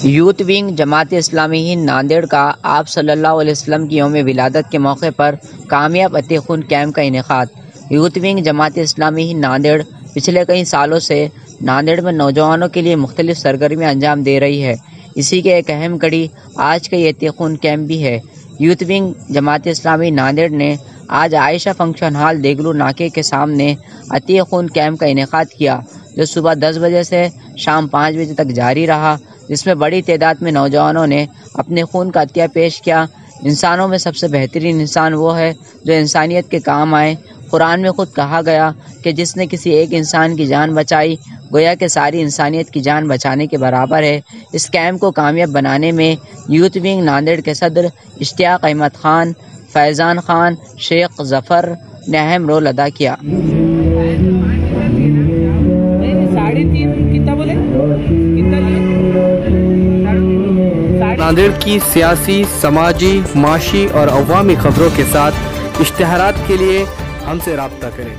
Youth wing Jamaat Islami Hind Nanded کا آپ صلی اللہ علیہ وسلم کی یوم ولادت کے موقع پر کامیاب عطیہ خون کیمپ کا انعقاد۔ یوتھ ونگ جماعت اسلامی ہند ناندیڑ پچھلے کئی سالوں سے ناندیڑ میں نوجوانوں کے لیے مختلف سرگرمیاں انجام دے رہی ہے۔ اسی کے ایک اہم کڑی آج کا یہ عطیہ خون کیمپ بھی ہے۔ یوتھ ونگ جماعت اسلامی ناندیڑ نے آج عائشہ فنکشن ہال دیگلو ناکے کے سامنے عطیہ خون کیمپ کا انعقاد کیا، جو صبح 10 بجے سے شام 5 بجے تک جاری رہا، جس میں بڑی تعداد میں نوجوانوں نے اپنے خون کا عطیہ پیش کیا۔ انسانوں میں سب سے بہترین انسان وہ ہے جو انسانیت کے کام آئے۔ قرآن میں خود کہا گیا کہ جس نے کسی ایک انسان کی جان بچائی گویا کہ ساری انسانیت کی جان بچانے کے برابر ہے۔ اس کیمپ کو کامیاب بنانے میں یوتھ ونگ ناندیڑ کے صدر اشتیاق احمد خان، فیضان خان، شیخ ظفر نے اہم رول ادا کیا۔ ناندیڑ کی سیاسی، سماجی، معاشی اور عوامی خبروں کے ساتھ اشتہارات کے لیے ہم سے رابطہ کریں۔